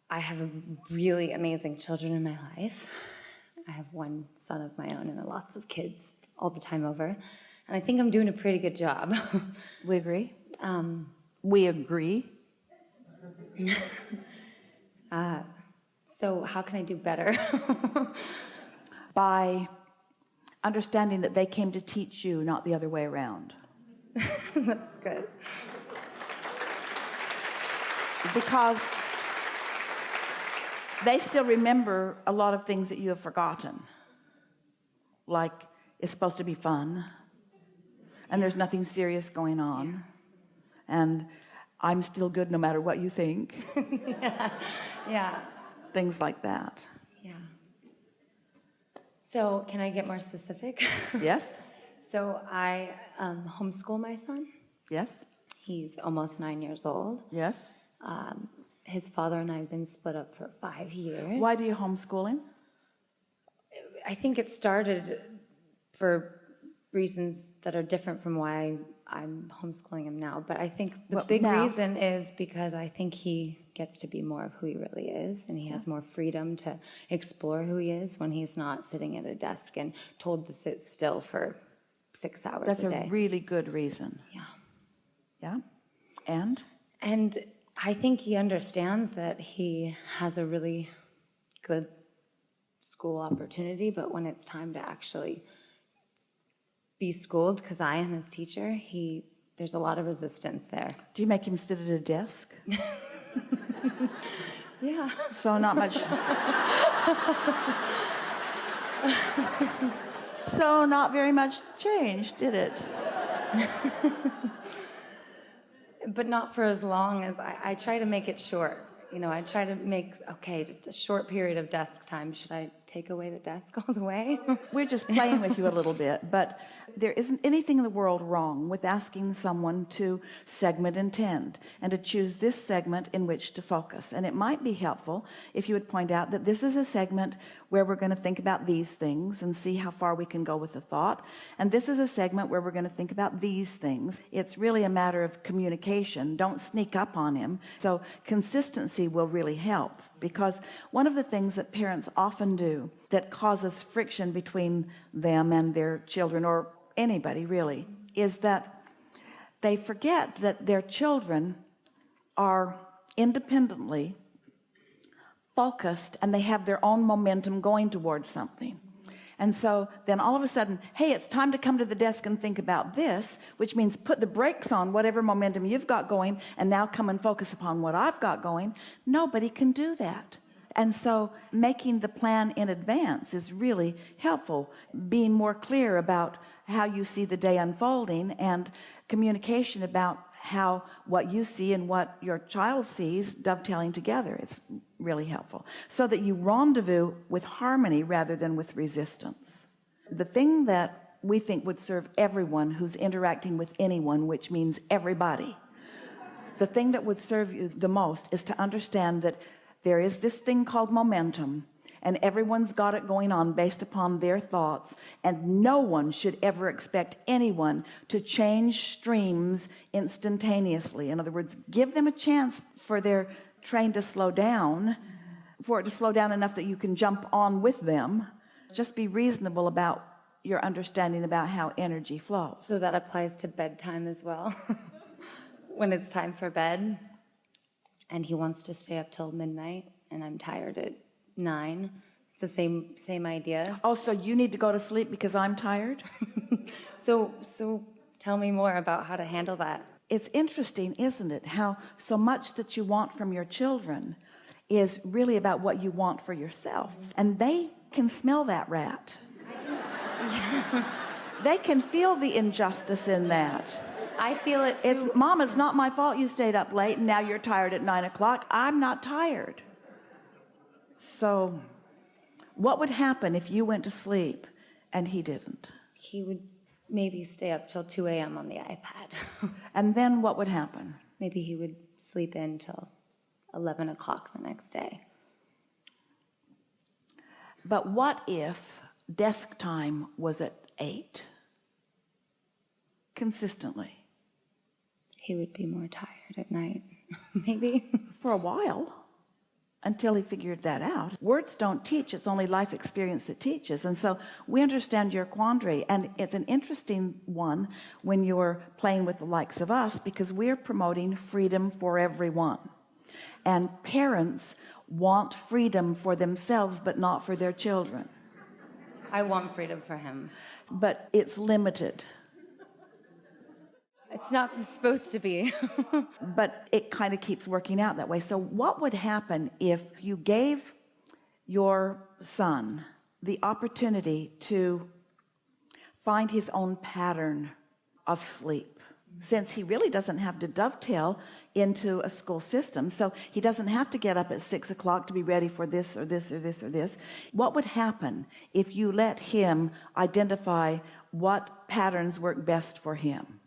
I have really amazing children in my life. I have one son of my own and lots of kids all the time over. And I think I'm doing a pretty good job. We agree. We agree. So how can I do better? By understanding that they came to teach you, not the other way around. That's good. Because they still remember a lot of things that you have forgotten. Like it's supposed to be fun. And there's nothing serious going on. And I'm still good no matter what you think. Yeah. Things like that. Yeah. So can I get more specific? Yes. So I homeschool my son. Yes. He's almost 9 years old. Yes. His father and I have been split up for 5 years. Why do you homeschool him? I think it started for reasons that are different from why I'm homeschooling him now. But I think the big reason is because I think he gets to be more of who he really is, and he has more freedom to explore who he is when he's not sitting at a desk and told to sit still for 6 hours a day. That's a really good reason. Yeah. Yeah. And I think he understands that he has a really good school opportunity, but when it's time to actually be schooled, because I am his teacher, there's a lot of resistance there. Do you make him sit at a desk? Yeah. So not much. So not very much changed, did it? But not for as long as I try to make it short. You know, I try to make, just a short period of desk time. Should I take away the desk all the way? We're just playing with you a little bit, but there isn't anything in the world wrong with asking someone to segment intend and to choose this segment in which to focus. And it might be helpful if you would point out that this is a segment where we're going to think about these things and see how far we can go with the thought. And this is a segment where we're going to think about these things. It's really a matter of communication. Don't sneak up on him. So consistency will really help, because one of the things that parents often do that causes friction between them and their children, or anybody really, is that they forget that their children are independently focused and they have their own momentum going towards something. And so then all of a sudden, hey, it's time to come to the desk and think about this, which means put the brakes on whatever momentum you've got going and now come and focus upon what I've got going. Nobody can do that. And so making the plan in advance is really helpful. Being more clear about how you see the day unfolding, and communication about how what you see and what your child sees dovetailing together. It's really helpful, so that you rendezvous with harmony rather than with resistance. The thing that we think would serve everyone who's interacting with anyone, which means everybody, the thing that would serve you the most is to understand that there is this thing called momentum, and everyone's got it going on based upon their thoughts, and no one should ever expect anyone to change streams instantaneously. In other words, give them a chance for their train to slow down, for it to slow down enough that you can jump on with them. Just be reasonable about your understanding about how energy flows. So that applies to bedtime as well. When it's time for bed and he wants to stay up till midnight and I'm tired at 9, it's the same idea. Oh, so you need to go to sleep because I'm tired? So tell me more about how to handle that. It's interesting, isn't it, how so much that you want from your children is really about what you want for yourself. And they can smell that rat. They can feel the injustice in that. I feel it too. Mom, it's not my fault you stayed up late and now you're tired at 9 o'clock. I'm not tired. So what would happen if you went to sleep and he didn't? He would maybe stay up till 2 a.m. on the iPad. And then what would happen? Maybe he would sleep in till 11 o'clock the next day. But what if desk time was at 8? Consistently. He would be more tired at night, maybe. For a while. until he figured that out. Words don't teach, it's only life experience that teaches. And so we understand your quandary, and it's an interesting one when you're playing with the likes of us, because we're promoting freedom for everyone, and parents want freedom for themselves but not for their children. I want freedom for him, but it's limited. It's not supposed to be. But it kind of keeps working out that way. So what would happen if you gave your son the opportunity to find his own pattern of sleep, since he really doesn't have to dovetail into a school system? So he doesn't have to get up at 6 o'clock to be ready for this or this or this or this. What would happen if you let him identify what patterns work best for him?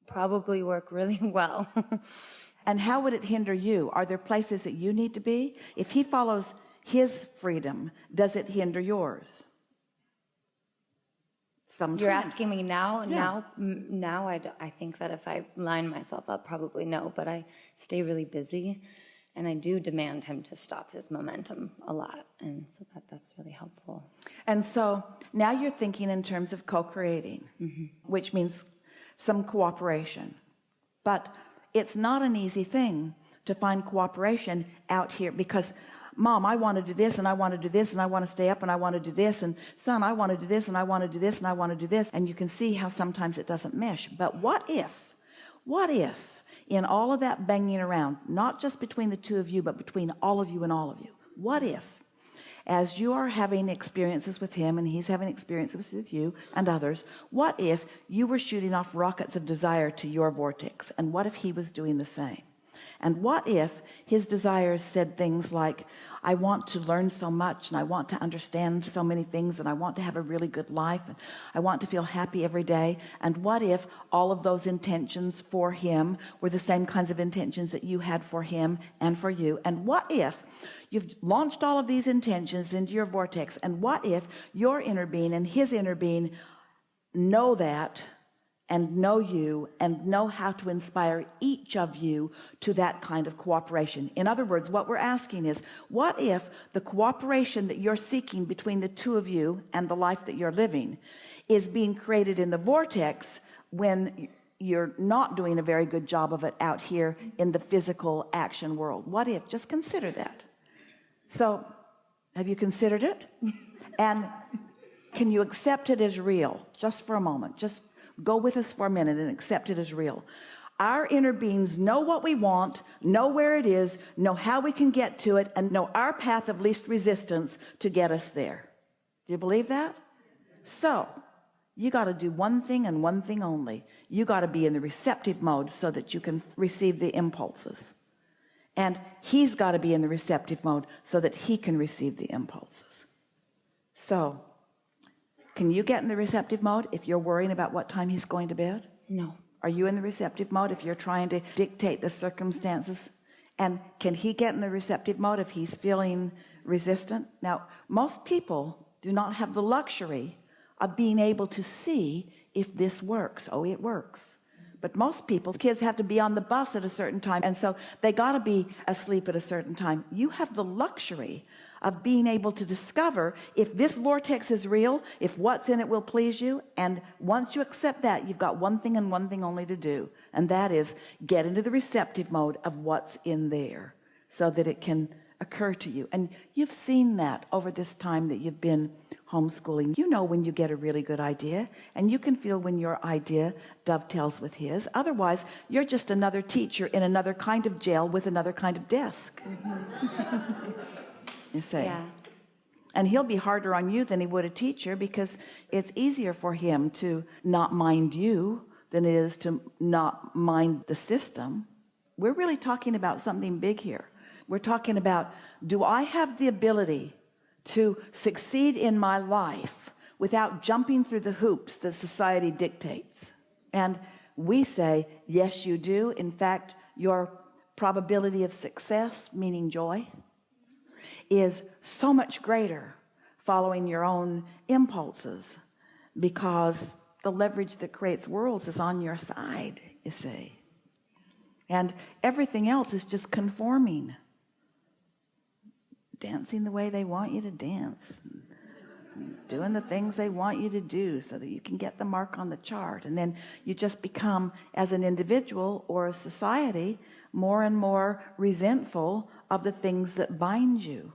Probably work really well. And how would it hinder you? Are there places that you need to be? If he follows his freedom, does it hinder yours? Sometimes. You're asking me now? Yeah. Now I think that if I line myself up, probably no, but I stay really busy, and I do demand him to stop his momentum a lot, and so that's really helpful. And so now you're thinking in terms of co-creating, which means some cooperation. But it's not an easy thing to find cooperation out here, because Mom, I want to do this, and I want to do this, and I want to stay up, and I want to do this, and son, I want to do this, and I want to do this, and I want to do this. And you can see how sometimes it doesn't mesh. But what if in all of that banging around, not just between the two of you, but between all of you and all of you, what if, as you are having experiences with him and he's having experiences with you and others, what if you were shooting off rockets of desire to your vortex? And what if he was doing the same? And what if his desires said things like, I want to learn so much, and I want to understand so many things, and I want to have a really good life, and I want to feel happy every day? And what if all of those intentions for him were the same kinds of intentions that you had for him and for you? And what if you've launched all of these intentions into your vortex, and what if your inner being and his inner being know that, and know you, and know how to inspire each of you to that kind of cooperation? In other words, what we're asking is, what if the cooperation that you're seeking between the two of you and the life that you're living is being created in the vortex when you're not doing a very good job of it out here in the physical action world? What if? Just consider that. So have you considered it? And can you accept it as real? Just for a moment, just go with us for a minute and accept it as real. Our inner beings know what we want, know where it is, know how we can get to it, and know our path of least resistance to get us there. Do you believe that? So you got to do one thing and one thing only. You got to be in the receptive mode so that you can receive the impulses. And he's got to be in the receptive mode so that he can receive the impulses. So can you get in the receptive mode if you're worrying about what time he's going to bed? No. Are you in the receptive mode if you're trying to dictate the circumstances? And can he get in the receptive mode if he's feeling resistant? Now, most people do not have the luxury of being able to see if this works. Oh, it works. But most people, kids have to be on the bus at a certain time, and so they got to be asleep at a certain time. You have the luxury of being able to discover if this vortex is real, if what's in it will please you. And once you accept that, you've got one thing and one thing only to do, and that is get into the receptive mode of what's in there so that it can occur to you. And you've seen that over this time that you've been homeschooling. You know when you get a really good idea, and you can feel when your idea dovetails with his. Otherwise, you're just another teacher in another kind of jail with another kind of desk. You see? Yeah. And he'll be harder on you than he would a teacher, because it's easier for him to not mind you than it is to not mind the system. We're really talking about something big here. We're talking about, do I have the ability to succeed in my life without jumping through the hoops that society dictates? And we say, yes, you do. In fact, your probability of success, meaning joy, is so much greater following your own impulses, because the leverage that creates worlds is on your side, you see. And everything else is just conforming dancing the way they want you to dance, doing the things they want you to do so that you can get the mark on the chart. And then you just become, as an individual or a society, more and more resentful of the things that bind you.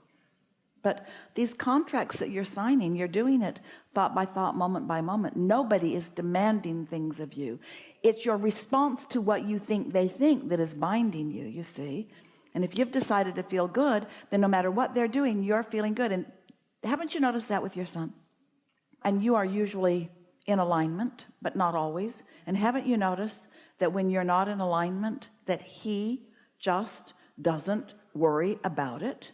But these contracts that you're signing, you're doing it thought by thought, moment by moment. Nobody is demanding things of you. It's your response to what you think they think that is binding you, you see. And if you've decided to feel good, then no matter what they're doing, you're feeling good. And haven't you noticed that with your son? And you are usually in alignment, but not always. And haven't you noticed that when you're not in alignment, that he just doesn't worry about it?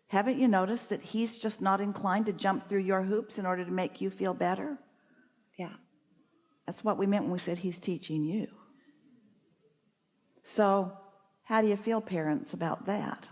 Haven't you noticed that he's just not inclined to jump through your hoops in order to make you feel better? Yeah. That's what we meant when we said he's teaching you. So how do you feel, parents, about that?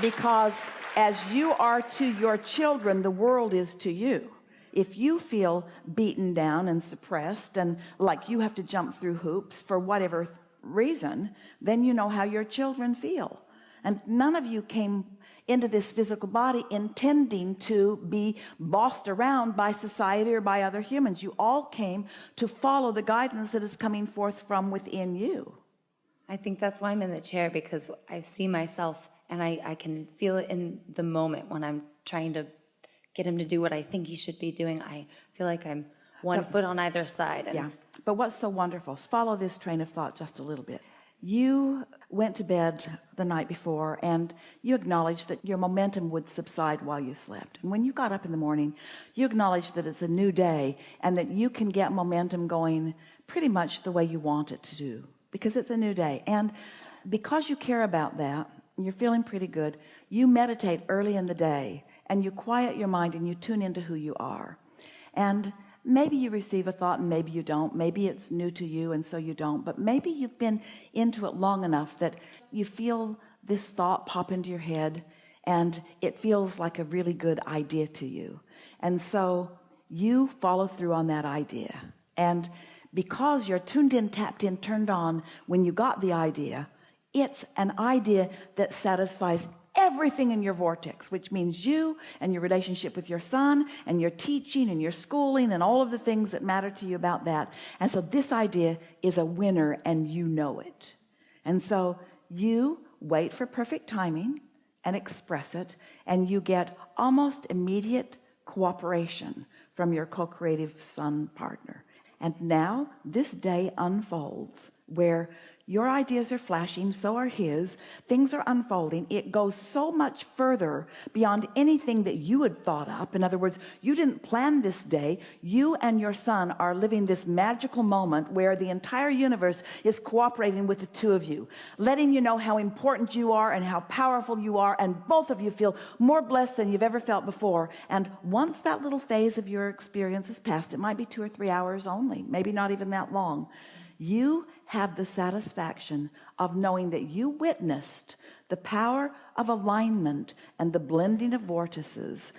Because as you are to your children, the world is to you. If you feel beaten down and suppressed and like you have to jump through hoops for whatever reason, then you know how your children feel. And none of you came into this physical body intending to be bossed around by society or by other humans. You all came to follow the guidance that is coming forth from within you. I think that's why I'm in the chair, because I see myself and I can feel it in the moment when I'm trying to get him to do what I think he should be doing. I feel like I'm one foot on either side. Yeah. But what's so wonderful, follow this train of thought just a little bit. You went to bed the night before and you acknowledged that your momentum would subside while you slept. And when you got up in the morning, you acknowledged that it's a new day and that you can get momentum going pretty much the way you want it to do, because it's a new day. And because you care about that, you're feeling pretty good, you meditate early in the day and you quiet your mind and you tune into who you are. And maybe you receive a thought and maybe you don't. Maybe it's new to you and so you don't. But maybe you've been into it long enough that you feel this thought pop into your head and it feels like a really good idea to you. And so you follow through on that idea. And because you're tuned in, tapped in, turned on when you got the idea, it's an idea that satisfies everything in your vortex, which means you and your relationship with your son and your teaching and your schooling and all of the things that matter to you about that. And so this idea is a winner and you know it. And so you wait for perfect timing and express it, and you get almost immediate cooperation from your co-creative son partner. And now this day unfolds where your ideas are flashing, so are his. Things are unfolding. It goes so much further beyond anything that you had thought up. In other words, you didn't plan this day. You and your son are living this magical moment where the entire universe is cooperating with the two of you, letting you know how important you are and how powerful you are, and both of you feel more blessed than you've ever felt before. And once that little phase of your experience is past, it might be 2 or 3 hours only, maybe not even that long, you have the satisfaction of knowing that you witnessed the power of alignment and the blending of vortices.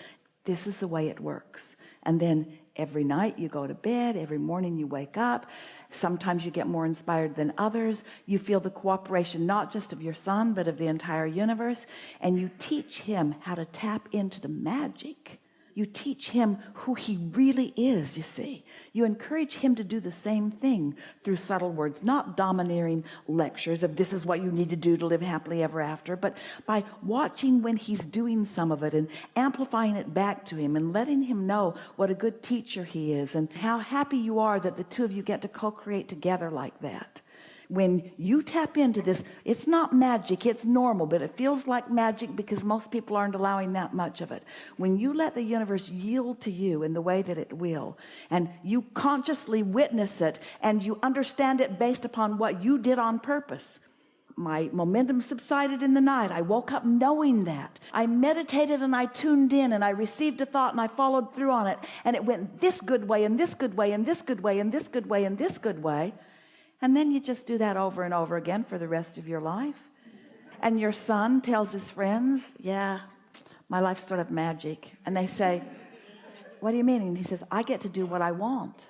This is the way it works. And then every night you go to bed, every morning you wake up. Sometimes you get more inspired than others. You feel the cooperation not just of your son, but of the entire universe. And you teach him how to tap into the magic. You teach him who he really is, you see. You encourage him to do the same thing through subtle words, not domineering lectures of this is what you need to do to live happily ever after, but by watching when he's doing some of it and amplifying it back to him and letting him know what a good teacher he is and how happy you are that the two of you get to co-create together like that. When you tap into this, it's not magic, it's normal, but it feels like magic because most people aren't allowing that much of it. When you let the universe yield to you in the way that it will, and you consciously witness it, and you understand it based upon what you did on purpose. My momentum subsided in the night. I woke up knowing that. I meditated and I tuned in and I received a thought and I followed through on it. And it went this good way and this good way and this good way and this good way and this good way. And then you just do that over and over again for the rest of your life. And your son tells his friends, yeah, my life's sort of magic. And they say, what do you mean? And he says, I get to do what I want.